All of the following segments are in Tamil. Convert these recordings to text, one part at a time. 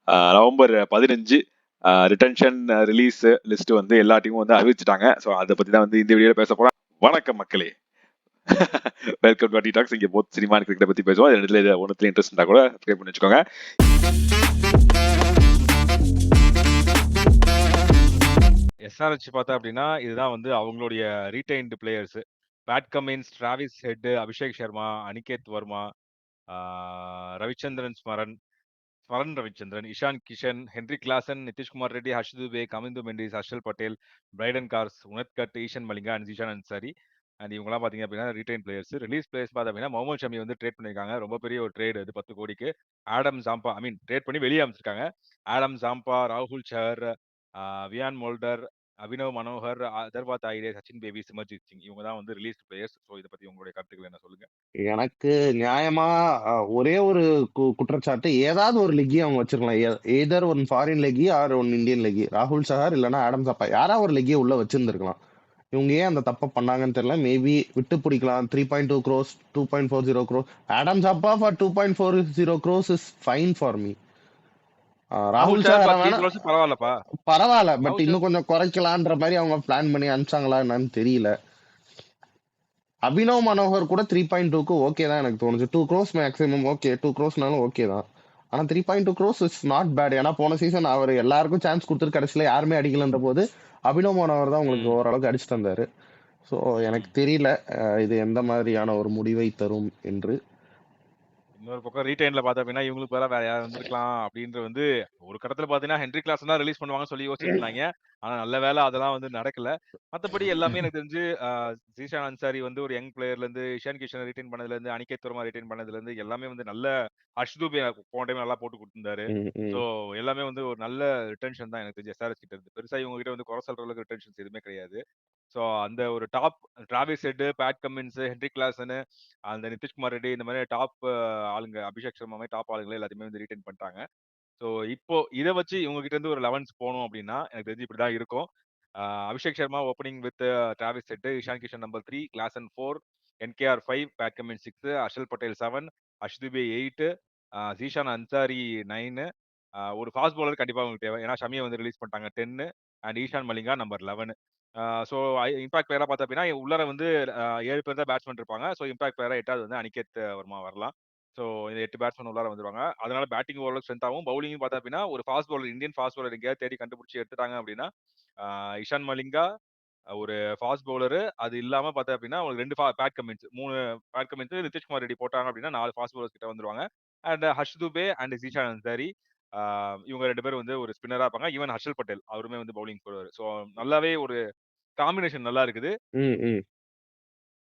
நவம்பர் 15 ரிட்டன்ஷன் ரிலீஸ் லிஸ்ட் வந்து எல்லா டீமும் வந்து அறிவிச்சிட்டாங்க. ஸோ அதை பத்தி தான் வந்து இந்த வீடியோல பேச போறோம். வணக்கம் மக்களே, வெல்கம் டு டாக்ஸ். இங்க போத் சினிமா கிரிக்கெட் பத்தி பேசுவோம். ரெண்டுல ஒன்றுல இன்ட்ரெஸ்ட் இருந்தா கூட சப்ஸ்கிரைப் பண்ணி வச்சுக்கோங்க. எஸ்ஆர்ஹெச் பார்த்தா அப்படின்னா இதுதான் வந்து அவங்களுடைய retained players. Pat Cummins, Travis Head, Abhishek Sharma, Aniket Verma, Ravichandran Smaran Ravichandran, Ishan Kishan, Henry Klaasen, Nitish Kumar Reddy, Harsh Dubey, Kamindu Mendis, Harshal Patel, Brydon Carse, Unadkat, Eshan Malinga and Zeeshan Ansari. And இவங்கலாம் பார்த்தீங்க அப்படின்னா ரீடைன் பிளேயர்ஸ். ரிலீஸ் பிளேயர்ஸ் பார்த்தா அப்படின்னா முகமது ஷமி வந்து ட்ரேட் பண்ணியிருக்காங்க. ரொம்ப பெரிய ஒரு ட்ரேட் அது, 10 கோடிக்கு. ஆடம் ஜாம்பா ட்ரேட் பண்ணி வெளியே அமைச்சிருக்காங்க. ஆடம் ஜாம்பா, ராகுல் சஹர், வியான் மோல்டர், அபினவ் மனோகர், அதர்வாத் ஆயிரே, சச்சின் பேபி, சிமர்ஜித் சிங், இவங்க தான் வந்து ரிலீஸ் பிளேயர்ஸ். ஸோ இதை பத்தி உங்களுடைய கருத்துக்கள் என்ன சொல்லுங்க? எனக்கு நியாயமா ஒரே ஒரு குற்றச்சாட்டு, ஏதாவது ஒரு லெக்கி அவங்க வச்சிருக்கலாம். Either one foreign leggie or one Indian leggie. ராகுல் சஹார் இல்லைன்னா ஆடம் சாப்பா, யாராவது ஒரு லெக்கியை உள்ள வச்சிருந்துருக்கலாம். இவங்க ஏன் அந்த தப்பை பண்ணாங்கன்னு தெரியல. மேபி விட்டு பிடிக்கலாம். 3.2 crores, 2.40 crores. ஆடம் சாப்பா for 2.40 crores is fine for me. ராகுல் சஹார் பரவாயில்லப்பா, பரவாயில்ல, பட் இன்னும் கொஞ்சம் குறைக்கலான்ற மாதிரி அவங்க பிளான் பண்ணி அனுப்பிச்சாங்களா என்னன்னு தெரியல. அபினவ் மனோகர் கூட 3.2க்கு ஓகே தான் எனக்கு தோணுச்சு. 2 crores maximum okay, 2 crores okay தான். ஆனா 3.2 crores இஸ் நாட் பேட். ஏன்னா போன சீசன் அவர் எல்லாருக்கும் சான்ஸ் கொடுத்துட்டு கடைசியில யாருமே அடிக்கலன்ற போது அபினவ் மனோகர் தான் உங்களுக்கு ஓரளவுக்கு அடிச்சுட்டு வந்தாரு. ஸோ எனக்கு தெரியல இது எந்த மாதிரியான ஒரு முடிவை தரும் என்று. இன்னொரு பக்கம் ரீடைன்ல பார்த்தா அப்படின்னா இவங்களுக்கு வேற யாரும் வந்திருக்கலாம் அப்படின்ற வந்து ஒரு கடத்துல பாத்தீங்கன்னா ஹென்ரி கிளாஸ் தான் ரிலீஸ் பண்ணுவாங்கன்னு சொல்லி யோசிச்சுட்டு இருந்தாங்க. ஆனா நல்ல வேலை அதெல்லாம் வந்து நடக்கல. மத்தபடி எல்லாமே எனக்கு தெரிஞ்சு ஜீஷான் அன்சாரி வந்து ஒரு யங் பிளேயர்ல இருந்து, இஷான் கிஷன் ரிட்டைன் பண்ணதுல இருந்து, அனிகேத் வர்மா ரிட்டைன் பண்ணதுல இருந்து எல்லாமே வந்து நல்ல. ஹர்ஷ் துபே போன டைம் நல்லா போட்டு கொடுத்திருந்தாரு. ஸோ எல்லாமே வந்து ஒரு நல்ல ரிட்டன்ஷன் தான் எனக்கு தெரிஞ்சு எஸ்ஆர்எஸ் கிட்ட இருந்து. பெருசா இவங்க கிட்ட வந்து குறை சொல்ற அளவுக்கு ரிட்டன்ஷன்ஸ் எதுவுமே கிடையாது. ஸோ அந்த ஒரு top Travis head, Pat Cummins, Henry Klaasen, அந்த நிதிஷ்குமார் ரெட்டி, இந்த மாதிரி டாப் ஆளுங்க, அபிஷேக் சர்மா மாதிரி டாப் ஆளுங்களை எல்லாத்தையுமே வந்து ரீடைன் பண்ணிட்டாங்க. ஸோ இப்போ இதை வச்சு இவங்க கிட்ட இருந்து ஒரு 11 போகணும் அப்படின்னா எனக்கு தெரிஞ்சு இப்படிதான் இருக்கும். Abhishek Sharma opening with Travis Head, Ishan Kishan number 3, Klaasen 4, NKR 5, Pat Cummins 6, Harshal Patel 7, Harsh Dubey 8, Zeeshan Ansari 9. ஒரு ஃபாஸ்ட் பவுலர் கண்டிப்பா உங்களுக்கு தேவை. ஏன்னா ஷமியை வந்து ரிலீஸ் பண்ணிட்டாங்க 10, and Eshan Malinga number 11. So impact பிளேயரா பார்த்தா அப்படின்னா உள்ளார வந்து 7 பேர் தான் பேட்ஸ்மேன் இருப்பாங்க. ஸோ இம்பாக்ட் பிளேயரா 8வது வந்து அனிகேத் வர்மா வரலாம். ஸோ இந்த 8 பேட்ஸ்மேன் உள்ளார வந்துருவாங்க. அதனால பேட்டிங் ஓரளவு ஸ்ட்ரென்த் ஆகும். பவுலிங் பார்த்தா அப்படின்னா ஒரு fast bowler, Indian fast bowler எங்கேயாவது தேடி கண்டுபிடிச்சி எடுத்துட்டாங்க அப்படின்னா இஷான் மலிங்கா ஒரு ஃபாஸ்ட் பவுலர், அது இல்லாம பார்த்தா அப்படின்னா ஒரு 2 Pat Cummins, 3 Pat Cummins, Nitish Kumar Reddy போட்டாங்க அப்படின்னா 4 ஃபாஸ்ட் பவுலர்ஸ் கிட்ட வந்துருவாங்க. அண்ட் ஹர்ஷ் துபே அண்ட் ஜீஷான் அன்சாரி, இவங்க 2 பேரும் வந்து ஒரு ஸ்பின்னரா இருப்பாங்க. ஈவன் ஹர்ஷல் பட்டேல் அவருமே வந்து பவுலிங் போடுவார். ஸோ நல்லாவே ஒரு காம்பினேஷன் நல்லா இருக்குது.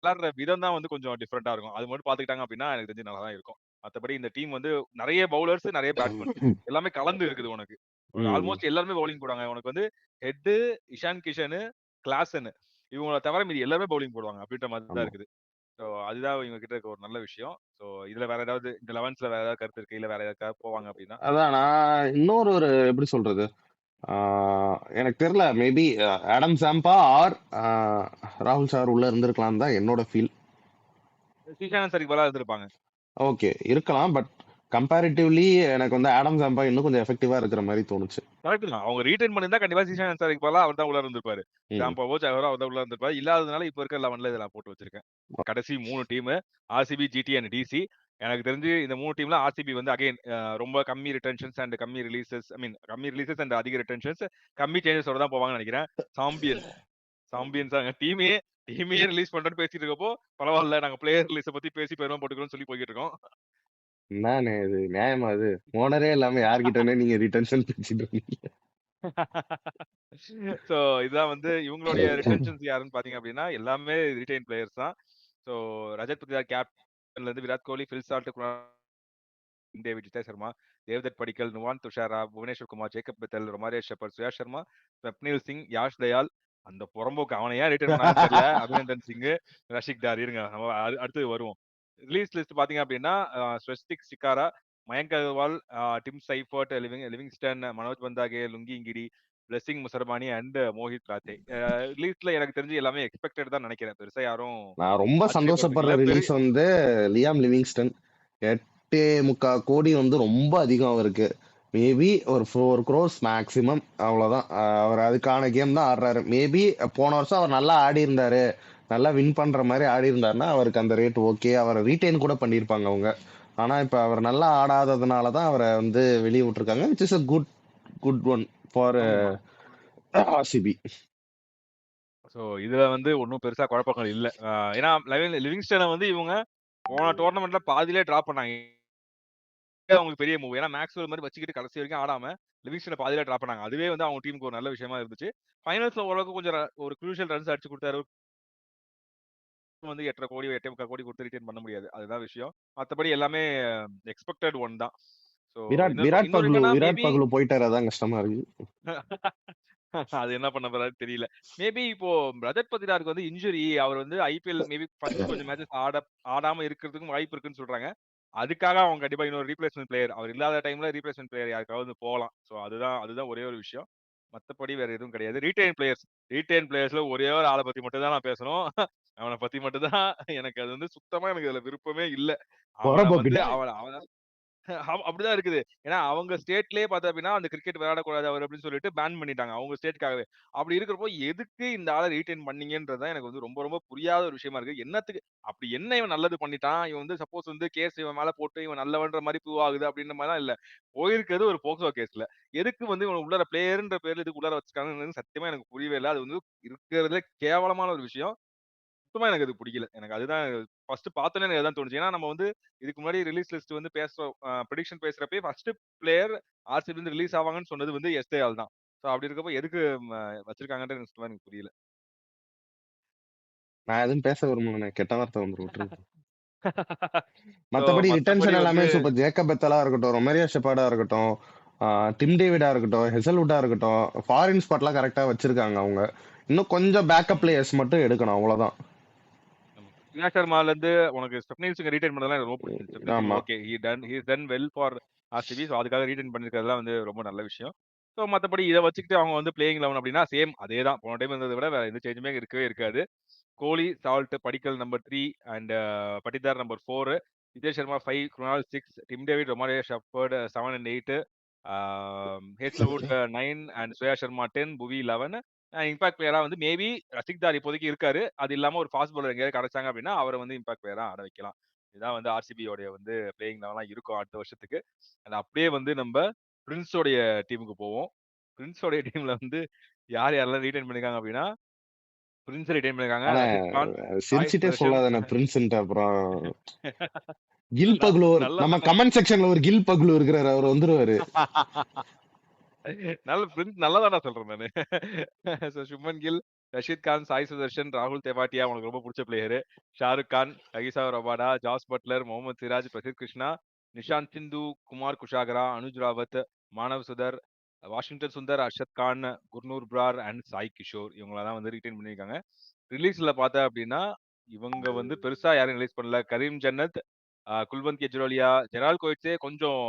விளையாடுற விதம் தான் வந்து கொஞ்சம் டிஃபரெண்டா இருக்கும். அது மட்டும் பாத்துக்கிட்டாங்க அப்படின்னா எனக்கு தெரிஞ்சு நல்லா தான் இருக்கும். மத்தபடி இந்த டீம் வந்து நிறைய பவுலர்ஸ், நிறைய பேட்ஸ்மேன் எல்லாமே கலந்து இருக்குது. உனக்கு ஆல்மோஸ்ட் எல்லாருமே பவுலிங் போடுவாங்க. உனக்கு வந்து ஹெட், இஷான் கிஷன், கிளாசன், இவங்கள தவிர மீதி எல்லாருமே பவுலிங் போடுவாங்க அப்படின்ற மாதிரி தான் இருக்குது. ஸோ அதுதான் இவங்க கிட்ட இருக்க ஒரு நல்ல விஷயம். ஸோ இதுல வேற ஏதாவது இந்த 11ஸ்ல வேற ஏதாவது கருத்து இருக்கு, இல்ல வேற ஏதாவது போவாங்க அப்படின்னா? அதான் நான் இன்னொரு எப்படி சொல்றது, எனக்கு தெரியல. மேபி ஆடம் சாம்பா ஆர் ராகுல் சார் உள்ள இருந்திருக்கலாம் தான் என்னோட ஃபீல். ஸ்ரீசாந்த் சரிக்கு பதிலா இருந்திருப்பாங்க. ஓகே இருக்கலாம், பட் கம்பேரிட்டிவ்லி எனக்கு வந்து ஆடம் சாம்பா இன்னும் கொஞ்சம் எஃபெக்டிவா இருக்கிற மாதிரி தோணுச்சு. கரெக்ட் தான். அவங்க ரீடைன் பண்ணிருந்தா கண்டிப்பா ஸ்ரீசாந்த் சரிக்கு பதிலா அவர் தான் உள்ள இருந்திருப்பாரு. சாம்பாவோ சஹரோ அவர் தான் உள்ள இருந்திருப்பாரு. இல்லாததுனால இப்ப இருக்க 11ல இதை நான் போட்டு வச்சிருக்கேன். கடைசி 3 team RCB, GT and DC. எனக்கு தெரிஞ்சு இந்த 3 டீம்ல ஆர்சிபி வந்து அகைன் ரொம்ப கம்மி ரிட்டன்ஷன்ஸ் அண்ட் கம்மி ரிலீசஸ், கம்மி ரிலீசஸ் அண்ட் அதிக ரிட்டன்ஷன்ஸ், கம்மி சேஞ்சஸோட தான் போவாங்கன்னு நினைக்கிறேன். சாம்பியன்ஸ் டீமையே ரிலீஸ் பண்றேன்னு பேசிட்டு இருக்கப்போ பரவாயில்ல, நாங்க பிளேயர் ரிலீஸ பத்தி பேசி பெருமை போட்டுக்கிறோம்னு சொல்லி போய்கிட்டு இருக்கோம். என்னண்ணே இது நியாயமா? அது ஓனரே இல்லாம யார்கிட்டனே நீங்க ரிட்டன்ஷன் பேசிட்டு இருக்கீங்க. சோ இதுதான் வந்து இவங்களுடைய ரிட்டன்ஷன்ஸ் யாருன்னு பாத்தீங்க அப்படின்னா எல்லாமே ரிட்டைன் பிளேயர்ஸ் தான். சோ ரஜத் பட்டிதார் கேப்டன்ல இருந்து Virat Kohli, Phil Salt, David, Jitesh Sharma, Devdutt Padikkal, Nuwan Thushara, Bhuvneshwar Kumar, Jacob Bethell, Romario Shepherd, Suyash Sharma, Swapnil Singh, Yash Dayal, அந்த புறம்போக்கு அவனை ஏன் ரிட்டைன் பண்ணாங்கன்னு தெரியல, அபிநந்தன் சிங், ரஷிக் தார். இருங்க நம்ம அடுத்து வருவோம். ரிலீஸ் லிஸ்ட் பாத்தீங்க அப்படின்னா Swastik Chikara, Mayank Agarwal, Tim Seifert, Livingstone, Manoj Bhandage, Lungi Ngidi, Blessing Muzarabani and Mohit Rathee. ரிலீஸ்ல எனக்கு தெரிஞ்சு எல்லாமே எக்ஸ்பெக்டட் தான் நினைக்கிறேன். பெருசா யாரும் நான் ரொம்ப சந்தோஷப்படுற ரிலீஸ் வந்து லியாம் லிவிங்ஸ்டன். 8.25 கோடி வந்து ரொம்ப அதிகம் அவருக்கு. மேபி ஒரு 4 crores மேக்ஸிமம், அவ்வளவுதான். அவர் அதுக்கான கேம் தான் ஆடுறாரு. மேபி போன வருஷம் அவர் நல்லா ஆடி இருந்தாரு, நல்லா வின் பண்ற மாதிரி ஆடி இருந்தாருன்னா அவருக்கு அந்த ரேட் ஓகே, அவரை ரீட்டைன் கூட பண்ணியிருப்பாங்க அவங்க. ஆனா இப்ப அவர் நல்லா ஆடாததுனால தான் அவரை வந்து வெளியே விட்டுருக்காங்க, which is a good one for ஆமா. ஆர்சிபி. ஸோ இதுல வந்து ஒன்றும் பெருசா குழப்பங்கள் இல்ல. ஏன்னா லிவிங்ஸ்டனை வந்து இவங்க போன டோர்னமெண்ட்ல பாதியிலே டிராப் பண்ணாங்க. அவங்களுக்கு பெரிய மூவ். ஏன்னா மேக்ஸ்வெல் மாதிரி வச்சுக்கிட்டு கடைசி வரைக்கும் ஆடாம லிவிங்ஸ்டனை பாதியிலே டிராப் பண்ணாங்க. அதுவே வந்து அவங்க டீமுக்கு ஒரு நல்ல விஷயமா இருந்துச்சு. ஃபைனல்ஸ்ல ஓரளவுக்கு கொஞ்சம் ஒரு குரூஷியல் ரன்ஸ் அடிச்சு கொடுத்தாரு. வந்து 8.5 கோடி 8.25 கோடி கொடுத்து ரிட்டைன் பண்ண முடியாது. அதுதான் விஷயம். மத்தபடி எல்லாமே எக்ஸ்பெக்டட் ஒன் தான். ஸோ விராட் இன்னொரு என்னன்னா மேபி பகலு போயிட்டாரு, அதான் கஷ்டமா இருக்கு. அது என்ன பண்ண போறாரு தெரியல. மேபி இப்போ ரஜத் பத்திராருக்கு வந்து இன்ஜுரி, அவர் வந்து ஐபிஎல் மேபி ஃபர்ஸ்ட் கொஞ்சம் மேட்சஸ் ஆடாம இருக்கிறதுக்கும் வாய்ப்பு இருக்குன்னு சொல்றாங்க. அதுக்காக அவங்க கண்டிப்பா இன்னொரு ரீப்ளேஸ்மெண்ட் பிளேயர், அவர் இல்லாத டைம்ல ரீப்ளேஸ்மெண்ட் பிளேயர் யாருக்காவது போகலாம். ஸோ அதுதான் ஒரே ஒரு விஷயம். மத்தபடி வேற எதுவும் கிடையாது. ரீட்டைன் பிளேயர்ஸ்ல ஒரே ஒரு ஆளை பத்தி மட்டும் தான் நான் பேசணும். அவனை பத்தி மட்டும் தான் எனக்கு அது வந்து சுத்தமா எனக்கு அதுல விருப்பமே இல்ல. அவனை வந்து அவன் அப்படிதான் இருக்குது. ஏன்னா அவங்க ஸ்டேட்லயே பார்த்தா அப்படின்னா அந்த கிரிக்கெட் விளையாடக்கூடாது அவர் அப்படின்னு சொல்லிட்டு பேன் பண்ணிட்டாங்க அவங்க ஸ்டேட்காகவே. அப்படி இருக்கிறப்போ எதுக்கு இந்த ஆளை ரீட்டைன் பண்ணீங்கன்றது எனக்கு வந்து ரொம்ப ரொம்ப புரியாத ஒரு விஷயமா இருக்கு. என்னத்துக்கு அப்படி என்ன இவன் நல்லது பண்ணிட்டான்? இவன் வந்து சப்போஸ் வந்து கேஸ் இவன் மேல போட்டு இவன் நல்லவன்ற மாதிரி ப்ரூவ் ஆகுது அப்படின்ற மாதிரிலாம் இல்ல. போயிருக்கிறது ஒரு போக்சோ கேஸ்ல. எதுக்கு வந்து இவன் உள்ளார பிளேயர்ன்ற பேர்ல இதுக்கு உள்ளார வச்சிருக்காங்கன்னு சத்தியமா எனக்கு புரியவே இல்லை. அது வந்து இருக்கிறதுல கேவலமான ஒரு விஷயம். சுத்தமா எனக்கு அது பிடிக்கல. எனக்கு அதுதான் ஃபர்ஸ்ட் பார்த்தோனே எனக்கு அதான் தோணுச்சு. ஏன்னா நம்ம வந்து இதுக்கு முன்னாடி ரிலீஸ் லிஸ்ட் வந்து பேசுறோம், பிரெடிக்ஷன் பேசுறப்பயே ஃபர்ஸ்ட் பிளேயர் ஆர்சிபி இருந்து ரிலீஸ் ஆவாங்கன்னு சொன்னது வந்து எஸ்ஏஆல் தான். சோ அப்படி இருக்கப்போ எதுக்கு வச்சிருக்காங்கன்றது எனக்கு சுத்தமா எனக்கு புரியல. நான் எதுவும் பேச விரும்பல, கெட்ட வார்த்தை வந்து விட்டுருக்கு. சோ மத்தபடி ரிட்டன்ஷன் மத்தபடி எல்லாமே வந்து சூப்பர். ஜேக்கப் பெத்தலா இருக்கட்டும், ரொமேரியா ஷெப்பார்டா இருக்கட்டும், டிம் டேவிடா இருக்கட்டும், ஹெசல்வுட்டா இருக்கட்டும், ஃபாரின் ஸ்பாட்லாம் கரெக்டா வச்சிருக்காங்க அவங்க. இன்னும் கொஞ்சம் பேக்கப் பிளேயர்ஸ் மட்டும் எடுக்கணும், அவ்வளவுதான். ஸ்ரேயா சர்மால இருந்து உனக்கு ஸ்டெப்னி சிங் ரீடைன் பண்ணதெல்லாம் எனக்கு ரொம்ப பிடிச்சிருந்துச்சு. ஸ்டெப்னி சிங் ஆமா. Okay he ton well for RCB. So அதுக்காக ரீடைன் பண்ணிருக்கிறதுலாம் வந்து ரொம்ப நல்ல விஷயம். ஸோ மத்தபடி இதை வச்சுக்கிட்டு அவங்க வந்து பிளேயிங் 11 அப்படின்னா சேம் அதே தான். போன டைம் இருந்ததை விட வேற எந்த சேஞ்சுமே இருக்கவே இருக்காது. Kohli, Salt, Padikkal number 3 and Patidar number 4, Vijay Sharma 5, Krunal 6, Tim David, Romario Shepherd 7 and 8, Hazlewood 9 and Shreya Sharma 10, Bhuvi 11. Impact பிளேயரா வந்து மேபி ரசிக்தார் இப்போதைக்கு இருக்காரு. அது இல்லாம ஒரு ஃபாஸ்ட் பவுலர் எங்கேயாவது கிடைச்சாங்க அப்படின்னா அவரை வந்து இம்பாக்ட் பிளேயரா ஆட வைக்கலாம். இதுதான் வந்து ஆர்சிபியோடைய வந்து பிளேயிங் லெவலாம் இருக்கும் அடுத்த வருஷத்துக்கு. அது அப்படியே வந்து நம்ம பிரின்ஸோடைய டீமுக்கு போவோம். பிரின்ஸோடைய டீம்ல வந்து யார் யாரெல்லாம் ரீடைன் பண்ணிருக்காங்க அப்படின்னா பிரின்ஸ் ரிட்டைன் பண்ணிருக்காங்க. ஆனா ரஷித் கான், சாய் சிரிச்சிட்டே சுதர்ஷன். சொல்லாத பிரின்ஸ்ன்ட்டு. அப்புறம் கில் பக்லு நல்லா நம்ம கமெண்ட் செக்ஷன்ல ஒரு கில் பக்லு இருக்கிறாரு, அவர் வந்துருவாரு. நல்ல பிரின்ஸ் நல்லதாடா சொல்றேன் நானு. சுமன் கில், ரஷித் கான், சாய் சுதர்ஷன், ராகுல் தெவாட்டியா உனக்கு ரொம்ப பிடிச்ச player, Shahrukh Khan, Kagiso Rabada, Jos Buttler, Mohammed Siraj, Prasidh Krishna, Nishant Sindhu, Kumar Kushagra, Anuj Rawat, Manav Suthar, Washington Sundar, Arshad Khan, Gurnoor Brar and Sai Kishore இவங்களெல்லாம் வந்து ரிட்டைன் பண்ணியிருக்காங்க. ரிலீஸ்ல பார்த்தா அப்படின்னா இவங்க வந்து பெருசா யாரும் ரிலீஸ் பண்ணல. கரீம் ஜன்னத், குல்வந்த் கெஜ்ரோலியா, ஜெரால் கோயிட்ஸே கொஞ்சம்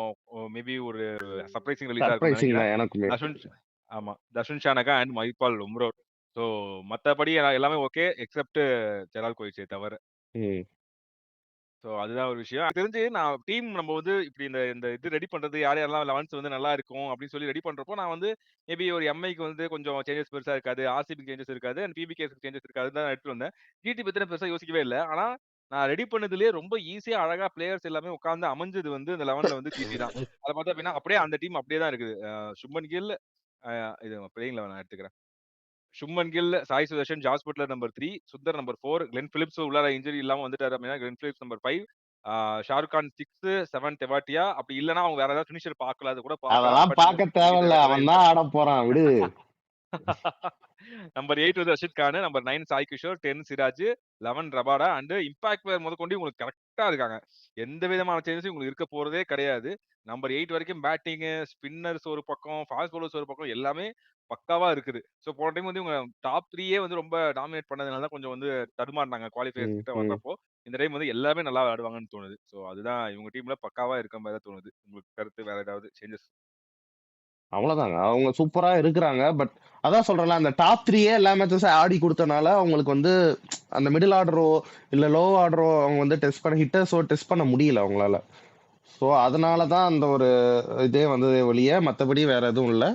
மேபி ஒரு சர்ப்ரைசிங் ரிலீஸா இருக்கும்னு சர்ப்ரைசிங் தான் நினைக்கிறேன். எனக்குமே. தர்ஷன் ஷானகா அண்ட் மைபால் உம்ரோர். ஸோ மத்தபடி எல்லாமே ஓகே எக்ஸப்ட் ஜெரால் கோயிட்ஸே தவிர. ஸோ அதுதான் ஒரு விஷயம். எனக்கு தெரிஞ்சு நான் டீம் நம்ம வந்து இப்படி இந்த இந்த இது ரெடி பண்றது யார் யாரெல்லாம் 11th வந்து நல்லா இருக்கும் அப்படின்னு சொல்லி ரெடி பண்றப்போ நான் வந்து மேபி ஒரு எம்ஐக்கு வந்து கொஞ்சம் சேஞ்சஸ் பெருசா இருக்காது, ஆர்சிபி சேஞ்சஸ் இருக்காது அண்ட் பிபிகேஸ்க்கு சேஞ்சஸ் இருக்காது தான் எடுத்துட்டு வந்தேன். ஜிடி பத்தின பெருசா யோசிக்கவே இல்லை. ஆனா நான் ரெடி பண்ணதுலயே ரொம்ப ஈஸியா அழகா பிளேயர்ஸ் எல்லாமே உட்கார்ந்து அமைஞ்சது வந்து இந்த 11ல வந்து ஜிடி தான். அதை பார்த்தா அப்படின்னா அப்படியே அந்த டீம் அப்படியே தான் இருக்குது. சுப்மன் கில், இது பிளேயிங் 11 நான் எடுத்துக்கிறேன். Shubman Gill, Sai Sudharsan, Jos Buttler number 3, Sundar number 4, Glenn Phillips உள்ளார இன்ஜுரி இல்லாம வந்துட்டாரு அப்படின்னா Glenn Phillips number 5, Shahrukh Khan 6, 7 Tewatia. அப்படி இல்லைன்னா அவங்க வேற ஏதாவது ஃபினிஷர் பார்க்கல, அது கூட பார்க்கலாம். அதெல்லாம் பட் பார்க்க தேவையில்ல, அவன் தான் ஆட போறான், விடு. நம்பர் 8 வந்து Rashid Khan, number 9 Sai Kishore, 10 Siraj, 11 Rabada and impact player முதற்கொண்டு உங்களுக்கு கரெக்டா இருக்காங்க. எந்த விதமான சேஞ்சஸும் உங்களுக்கு இருக்க போறதே கிடையாது. நம்பர் 8 வரைக்கும் பேட்டிங், ஸ்பின்னர்ஸ் ஒரு பக்கம், ஃபாஸ்ட் பவுலர்ஸ் ஒரு பக்கம் எல்லாமே பக்காவா இருக்குது. சோ போன டைம் வந்து இவங்க டாப் 3 வந்து ரொம்ப டாமினேட் பண்ணதுனால தான் கொஞ்சம் வந்து தடுமாறினாங்க குவாலிஃபயர்ஸ் கிட்ட வர்றப்போ. இந்த டைம் வந்து எல்லாமே நல்லா ஆடுவாங்கன்னு தோணுது. சோ அதுதான் இவங்க டீம்ல பக்காவா இருக்க மாதிரி தான் தோணுது. உங்களுக்கு கருத்து வேற ஏதாவது சேஞ்சஸ்? அவ்வளவுதாங்க, அவங்க சூப்பரா இருக்கிறாங்க. பட் அதான் சொல்றேன்ல, அந்த டாப் 3 எல்லா மேட்சஸும் ஆடி கொடுத்தனால அவங்களுக்கு வந்து அந்த மிடில் ஆர்டரோ இல்ல லோ ஆர்டரோ அவங்க வந்து டெஸ்ட் பண்ண ஹிட்டர்ஸோ டெஸ்ட் பண்ண முடியல அவங்களால. ஸோ அதனால தான் அந்த ஒரு இதே வந்ததே ஒழிய மற்றபடி வேற எதுவும் இல்லை.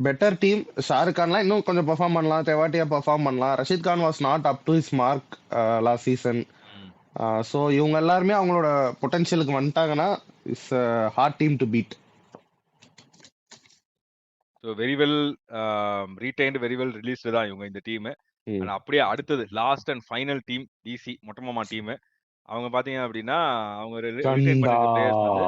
Better team. ஷாருக் கான்லாம் இன்னும் கொஞ்சம் பெர்ஃபார்ம் பண்ணலாம், தெவாட்டியா பெர்ஃபார்ம் பண்ணலாம். Rashid Khan was not up to his mark last season. ம். ஸோ இவங்க எல்லாருமே அவங்களோட பொட்டன்ஷியலுக்கு வந்துட்டாங்கன்னா it's hard team to beat. So very well retained, very well released தான் இவங்க இந்த டீம். ஆனா அப்படியே அடுத்தது last and final team DC மொட்டமாமா டீம். அவங்க பாத்தீங்க அப்படின்னா அவங்க ரிட்டைன் கண்டா பண்ணிருக்க பிளேயர்ஸ் வந்து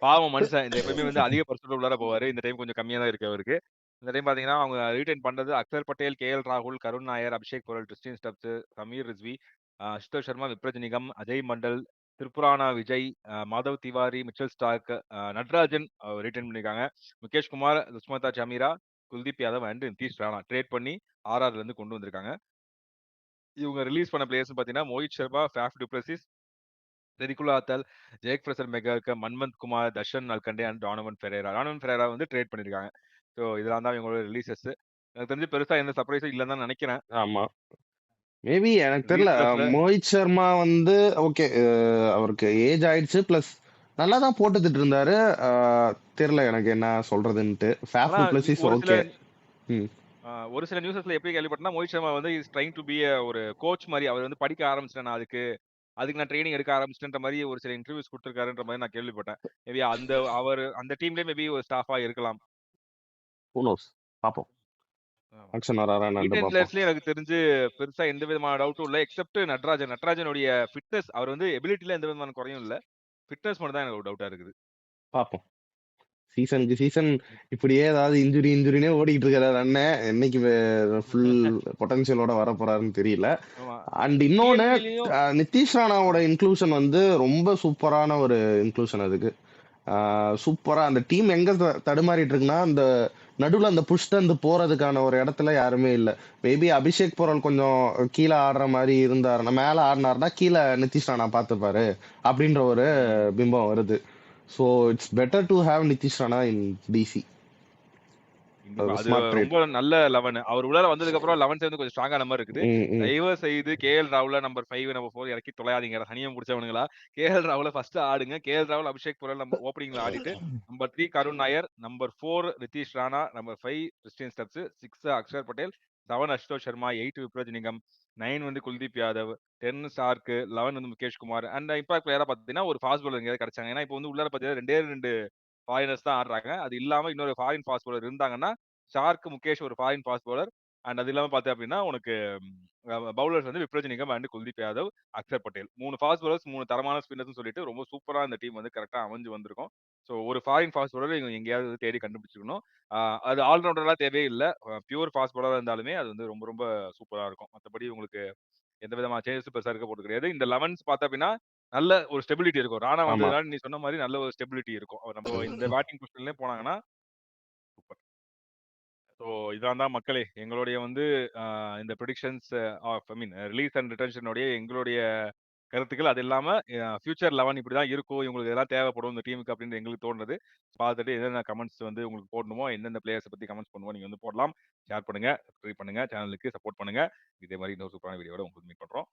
பாவம் மனுஷன். இந்த எப்பயுமே வந்து அதிக பர்சன்ட் உள்ளார போவாரு. இந்த டைம் கொஞ்சம் கம்மியா தான் இருக்கு அவருக்கு. இந்த டைம் பாத்தீங்கன்னா அவங்க ரீடைன் பண்றது அக்ஷர் பட்டேல், கேஎல் ராகுல், Karun Nair, Abishek Porel, Tristan Stubbs, Sameer Rizvi, Ashutosh Sharma, Vipraj Nigam, Ajay Mandal, Tripurana Vijay, Madhav Tiwari, Mitchell Starc, Natarajan retain பண்ணிருக்காங்க. முகேஷ் குமார், சுஷ்மதா சமீரா, குல்தீப் யாதவ் அண்ட் நிதிஷ் ராணா ட்ரேட் பண்ணி ஆர்ஆர்ல இருந்து கொண்டு வந்திருக்காங்க. இவங்க ரிலீஸ் பண்ண பிளேயர்ஸ் பாத்தீங்கன்னா மோஹித் சர்மா, ஃபேஃப் டுப்ளசிஸ், ரெடிகுலா அத்தல், Jake Fraser McGurk, Manvanth Kumar, Darshan Nalkande and Donovan Ferreira. Donovan Ferreira வந்து ட்ரேட் பண்ணிருக்காங்க. ஸோ இதெல்லாம் தான் இவங்களோட ரிலீசஸ். எனக்கு தெரிஞ்சு பெருசா எந்த சர்ப்ரைஸும் இல்லைன்னு தான் நினைக்கிறேன். ஆமா, மேபி எனக்கு தெரியல. ரீசெலர்ஸ்ல மோஹித் சர்மா வந்து ஓகே, அவருக்கு ஏஜ் ஆயிடுச்சு, பிளஸ் நல்லா தான் போட்டுட்டு இருந்தாரு. தெரியல எனக்கு என்ன சொல்றதுன்ட்டு. ஃபேஃப் ஆனா டுப்ளசிஸ் ஒரு சில ஓகே. ம் ஒரு சில நியூஸஸ்ல எப்படி கேள்விப்பட்டனா மோஹித் சர்மா வந்து இஸ் ட்ரைங் டு பி ஒரு கோச் மாதிரி. அவர் வந்து படிக்க ஆரம்பிச்சிட்டேன், அதுக்கு அதுக்கு நான் ட்ரைனிங் எடுக்க ஆரம்பிச்சிட்டேன்ற மாதிரி ஒரு சில இன்டர்வியூஸ் கொடுத்திருக்காருன்ற மாதிரி நான் கேள்விப்பட்டேன். மேபி அந்த டீம்லயே மேபி ஒரு ஸ்டாஃபா இருக்கலாம். who knows, பார்ப்போம். ஆக்ஷன் வராரா என்னன்னு ரீடைன் பார்ப்போம். பிளேயர்ஸ்லயே எனக்கு தெரிஞ்சு பெருசா எந்த விதமான டவுட்டும் இல்ல. எக்ஸப்ட் நட்ராஜன். நட்ராஜனுடைய ஃபிட்னஸ், அவர் வந்து எபிலிட்டில எந்த விதமான குறையும் இல்ல. ஃபிட்னஸ் மட்டும் தான் எனக்கு ஒரு டவுட்டா இருக்குது. பார்ப்போம். சீசனுக்கு சீசன் இப்படியே ஏதாவது இன்ஜுரினே ஓடிட்டு இருக்காரு அண்ணன். என்னைக்கு ஃபுல் பொட்டன்ஷியலோட வர போறாருன்னு தெரியல. ஆமா. அண்ட் இன்னொன்னு, TNB-லயும் நிதிஷ் ராணாவோட இன்க்ளூஷன் வந்து ரொம்ப சூப்பரான ஒரு இன்க்ளூஷன். அதுக்கு சூப்பரா அந்த டீம் எங்க தடுமாறிட்டு இருக்குன்னா, அந்த நடுவுல அந்த புஷ் தந்து போறதுக்கான ஒரு இடத்துல யாருமே இல்ல. மேபி அபிஷேக் பொரல் கொஞ்சம் கீழே ஆடுற மாதிரி இருந்தாருன்னா, மேல ஆடினாருன்னா கீழே நிதிஷ் ராணா பார்த்துப்பாரு அப்படின்ற ஒரு பிம்பம் வருது. So it's better to have Nitish Rana in DC. கண்டிப்பா. அது ஸ்மார்ட் ட்ரேட். ரொம்ப நல்ல 11. அவர் உள்ளார வந்ததுக்கு அப்புறம் 11 வந்து கொஞ்சம் ஸ்ட்ராங்கான மாதிரி இருக்குது. தயவு செய்து கேஎல் ராகுல நம்பர் 5 நம்பர் 4 இறக்கி தொலையாதீங்க. சனியம் பிடிச்சவனுங்களா. கேஎல் ராகுல ஃபர்ஸ்ட் ஆடுங்க. கேஎல் ராகுல், அபிஷேக் பொரல் நம்ம ஓப்பனிங்ல ஆடிட்டு number 3 Karun Nair, number 4 Nitish Rana, number 5 Tristan Stubbs, 6 Axar Patel, 7 Ashutosh Sharma, 8 Vipraj Nigam, 9 வந்து குல்தீப் யாதவ், 10 ஸ்டார்க், 11 வந்து முகேஷ் குமார் அண்ட் இம்பாக்ட் பிளேயரா பாத்தீங்கன்னா ஒரு ஃபாஸ்ட் பாலர் எங்கேயாவது கிடைச்சாங்க. ஏன்னா இப்போ வந்து உள்ளார பாத்தீங்கன்னா 2 ஃபாரினர்ஸ் தான் ஆடுறாங்க. அது இல்லாம இன்னொரு ஃபாரின் ஃபாஸ்ட் பாலர் இருந்தாங்கன்னா ஷார்க், முகேஷ் ஒரு ஃபாரின் ஃபாஸ்ட் பவுலர். அண்ட் அது இல்லாம பார்த்தேன் அப்படின்னா உனக்கு பவுலர்ஸ் வந்து Vipraj Nigam and Kuldeep Yadav, Axar Patel. 3 fast bowlers, 3 தரமான ஸ்பின்னர்ஸ்னு சொல்லிட்டு ரொம்ப சூப்பரா இந்த டீம் வந்து கரெக்டா அமைஞ்சு வந்திருக்கும். ஸோ ஒரு ஃபாரின் ஃபாஸ்ட் பவுலர் இவங்க எங்கேயாவது தேடி கண்டுபிடிச்சிக்கணும். அது ஆல்ரவுண்டர்லாம் தேவையே இல்ல. பியூர் ஃபாஸ்ட் பவுலரா இருந்தாலுமே அது வந்து ரொம்ப ரொம்ப சூப்பரா இருக்கும். மத்தபடி உங்களுக்கு எந்த விதமான சேஞ்சஸ் பெருசா இருக்க போறது கிடையாது. இந்த 11ஸ் பார்த்தா அப்படின்னா நல்ல ஒரு ஸ்டெபிலிட்டி இருக்கும். ராணா ஆமா, வந்ததுனால நீ சொன்ன மாதிரி நல்ல ஒரு ஸ்டெபிலிட்டி இருக்கும். நம்ம இந்த பேட்டிங் பொசிஷன்லயே போனாங்கன்னா சூப்பர். ஸோ இதான் தான் மக்களே எங்களுடைய வந்து இந்த predictions of I mean release and ரிட்டன்ஷனுடைய எங்களுடைய கருத்துக்கள். அது இல்லாம ஃபியூச்சர் 11 இப்படி தான் இருக்கும், இவங்களுக்கு இதெல்லாம் தேவைப்படும் இந்த டீமுக்கு அப்படின்னு எங்களுக்கு தோணுது. பார்த்துட்டு என்னென்ன கமெண்ட்ஸ் வந்து உங்களுக்கு போடணுமோ, எந்தெந்த பிளேயர்ஸை பத்தி கமெண்ட்ஸ் பண்ணுமோ நீங்க வந்து போடலாம். ஷேர் பண்ணுங்க, சப்ஸ்கிரைப் பண்ணுங்க, சேனலுக்கு சப்போர்ட் பண்ணுங்க. இதே மாதிரி இன்னொரு சூப்பரான வீடியோட உங்களுக்கு மீட் பண்றோம்.